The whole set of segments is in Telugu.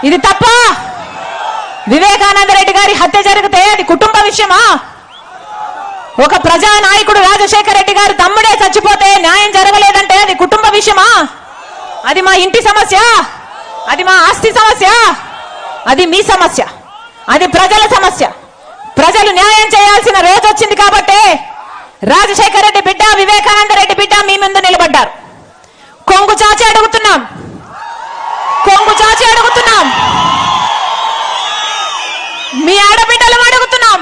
ఇది తప్ప? వివేకానంద రెడ్డి గారి హత్య జరిగితే అది కుటుంబ విషయమా? ఒక ప్రజా నాయకుడు రాజశేఖర రెడ్డి గారు తమ్ముడే చచ్చిపోతే న్యాయం జరగలేదంటే అది కుటుంబ విషయమా? అది మా ఇంటి సమస్య, అది మా ఆస్తి సమస్య, అది మీ సమస్య, అది ప్రజల సమస్య. ప్రజలు న్యాయం చేయాల్సిన రోజు వచ్చింది కాబట్టి రాజశేఖర రెడ్డి బిడ్డ, వివేకానంద రెడ్డి బిడ్డ మీ ముందు నిలబడ్డారు. కొంగు చాచి అడుగుతున్నాం, కొంగు చాచి అడుగుతున్నాం, మీ ఆడబిడ్డలు అడుగుతున్నాం.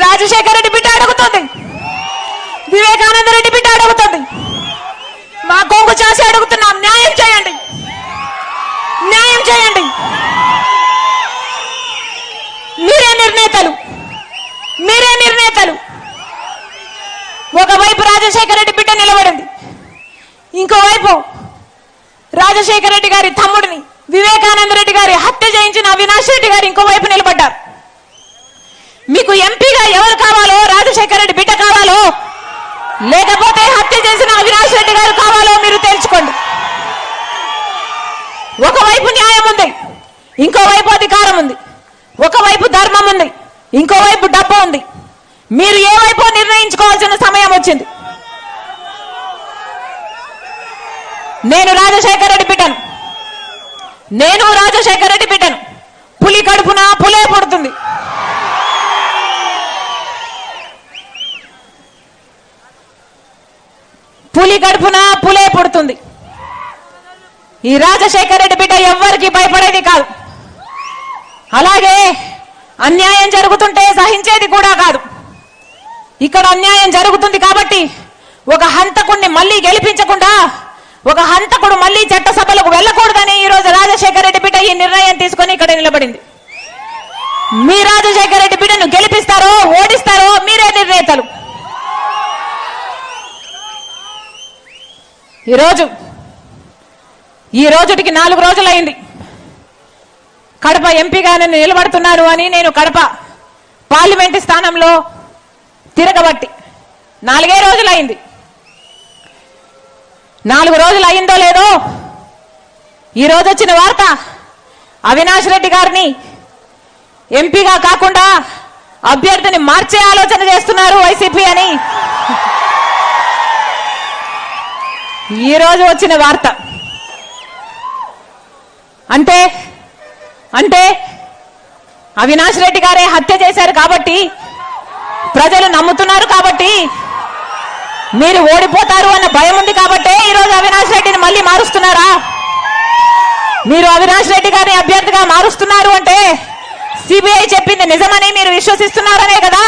రాజశేఖర రెడ్డి బిడ్డ అడుగుతుంది, వివేకానంద రెడ్డి బిడ్డ అడుగుతుంది. మా కొంగు చాచి అడుగుతున్నాం, న్యాయం చేయండి, న్యాయం చేయండి. మీరే నిర్ణేతలు, మీరే నిర్ణేతలు. ఒకవైపు రాజశేఖర రెడ్డి బిడ్డ నిలబడింది, ఇంకోవైపు రాజశేఖర రెడ్డి గారి తమ్ముడిని, వివేకానంద రెడ్డి గారి హత్య చేయించిన అవినాష్ రెడ్డి గారు ఇంకోవైపు నిలబడ్డారు. మీకు ఎంపీగా ఎవరు కావాలో? రాజశేఖర రెడ్డి బిడ్డ కావాలో, లేకపోతే హత్య చేసిన అవినాష్ రెడ్డి గారు కావాలో మీరు తెలుసుకోండి. ఒకవైపు న్యాయం ఉంది, ఇంకోవైపు అధికారం ఉంది. ఒకవైపు ధర్మం ఉంది, ఇంకోవైపు డబ్బు ఉంది. మీరు ఏ వైపు నిర్ణయించుకోవాల్సిన సమయం వచ్చింది. నేను రాజశేఖర రెడ్డి బిడ్డను, నేను రాజశేఖర రెడ్డి బిడ్డను. పులి కడుపున పులే పుడుతుంది. పులి కడుపున పులే పుడుతుంది. ఈ రాజశేఖర రెడ్డి బిడ్డ ఎవ్వరికి భయపడేది కాదు. అలాగే అన్యాయం జరుగుతుంటే సహించేది కూడా కాదు. ఇక్కడ అన్యాయం జరుగుతుంది కాబట్టి ఒక హంతకుడిని మళ్ళీ గెలిపించకుండా, ఒక హంతకుడు మళ్ళీ చట్టసభలకు వెళ్ళకూడదని ఈరోజు రాజశేఖర రెడ్డి బిడ్డ ఈ నిర్ణయం తీసుకొని ఇక్కడ నిలబడింది. మీ రాజశేఖర రెడ్డి బిడ్డను గెలిపిస్తారో ఓడిస్తారో మీరే నిర్ణేతలు. ఈ రోజుటికి 4 రోజులైంది కడప ఎంపీగా నేను నిలబడుతున్నాను అని. నేను కడప పార్లమెంటు స్థానంలో తిరగబట్టి 4 రోజులైంది. 4 రోజులు అయిందో లేదో ఈ రోజు వచ్చిన వార్త, అవినాష్ రెడ్డి గారిని ఎంపీగా కాకుండా అభ్యర్థిని మార్చే ఆలోచన చేస్తున్నారు వైసీపీ అని ఈ రోజు వచ్చిన వార్త. అంటే అవినాష్ రెడ్డి గారే హత్య చేశారు కాబట్టి, ప్రజలు నమ్ముతున్నారు కాబట్టి, మీరు ఓడిపోతారు అన్న భయం ఉంది కాబట్టి ఈరోజు అవినాష్ రెడ్డిని మళ్ళీ మారుస్తున్నారా? మీరు అవినాష్ రెడ్డి గారిని అభ్యర్థిగా మారుస్తున్నారు అంటే సిబిఐ చెప్పింది నిజమని మీరు విశ్వసిస్తున్నారనే కదా.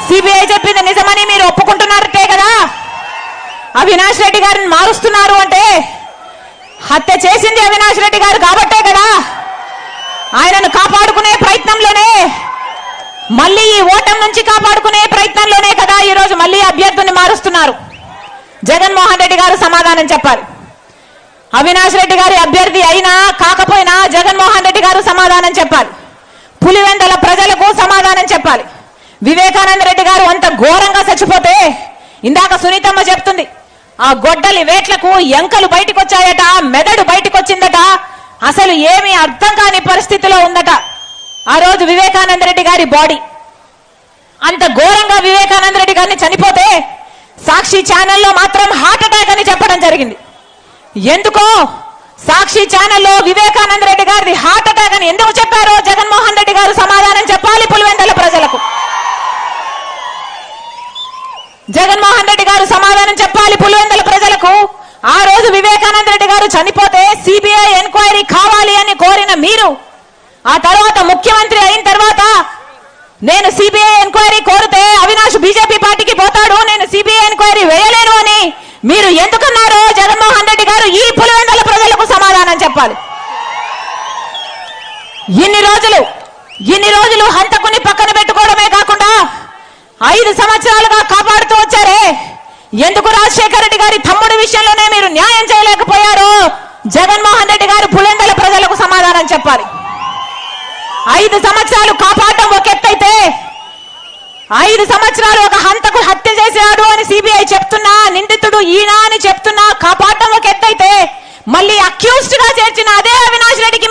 సిబిఐ చెప్పింది నిజమని మీరు ఒప్పుకుంటున్నారంటే కదా. అవినాష్ రెడ్డి గారిని మారుస్తున్నారు అంటే హత్య చేసింది అవినాష్ రెడ్డి గారు కాబట్టే కదా. ఆయనను కాపాడుకునే ప్రయత్నంలోనే, మళ్ళీ ఈ ఓటమి నుంచి కాపాడుకునే ప్రయత్నంలోనే కదా ఈరోజు మళ్ళీ అభ్యర్థిని మారుస్తున్నారు. జగన్మోహన్ రెడ్డి గారు సమాధానం చెప్పాలి. అవినాష్ రెడ్డి గారి అభ్యర్థి అయినా కాకపోయినా జగన్మోహన్ రెడ్డి గారు సమాధానం చెప్పాలి. పులివెందల ప్రజలకు సమాధానం చెప్పాలి. వివేకానంద రెడ్డి గారు అంత ఘోరంగా చచ్చిపోతే ఇందాక సునీతమ్మ చెప్తుంది, ఆ గొడ్డలి వేట్లకు ఎంకలు బయటకు వచ్చాయట, మెదడు బయటకు వచ్చిందట, అసలు ఏమీ అర్థం కాని పరిస్థితిలో ఉందట ఆ రోజు వివేకానంద రెడ్డి గారి బాడీ. అంత ఘోరంగా వివేకానంద రెడ్డి గారిని చనిపోతే సాక్షి ఛానల్లో మాత్రం హార్ట్ అటాక్ అని చెప్పడం జరిగింది. ఎందుకో సాక్షి ఛానల్లో వివేకానంద రెడ్డి గారిది హార్ట్ అటాక్ అని ఎందుకు చెప్పారో జగన్మోహన్ రెడ్డి గారు సమాధానం చెప్పాలి పులివెందల ప్రజలకు. జగన్మోహన్ రెడ్డి గారు సమాధానం చెప్పాలి పులివెందల ప్రజలకు. ఆ రోజు వివేకానంద రెడ్డి గారు చనిపోతే సిబిఐ ఎంక్వైరీ కావాలి అని కోరిన మీరు, ఆ తర్వాత ముఖ్యమంత్రి అయిన తర్వాత నేను సిబిఐ ఎంక్వైరీ కోరితే అవినాష్ బీజేపీ పార్టీకి పోతాడు, నేను సిబిఐ ఎంక్వైరీ వేయలేను అని మీరు ఎందుకన్నారో జగన్మోహన్ రెడ్డి గారు ఈ పులివెందల ప్రజలకు సమాధానం చెప్పాలి. ఇన్ని రోజులు హంతకుని పక్కన పెట్టుకోవడమే కాకుండా 5 సంవత్సరాలుగా కాపాడుతూ వచ్చారే, ఎందుకు రాజశేఖర రెడ్డి గారి తమ్ముడి విషయంలోనే మీరు న్యాయం చేయలేకపోయారో జగన్మోహన్ రెడ్డి గారు పులివెందల ప్రజలకు సమాధానం చెప్పాలి. 5 సంవత్సరాలు కాపాడడం ఒక ఎత్తైతే, 5 సంవత్సరాలు ఒక హంతకు హత్య చేశాడు అని సిబిఐ చెప్తున్నా, నిందితుడు ఈయన అని చెప్తున్నా కాపాడడం ఒక ఎత్తైతే, మళ్ళీ అక్యూజ్డ్ గా చేర్చిన అదే అవినాష్ రెడ్డికి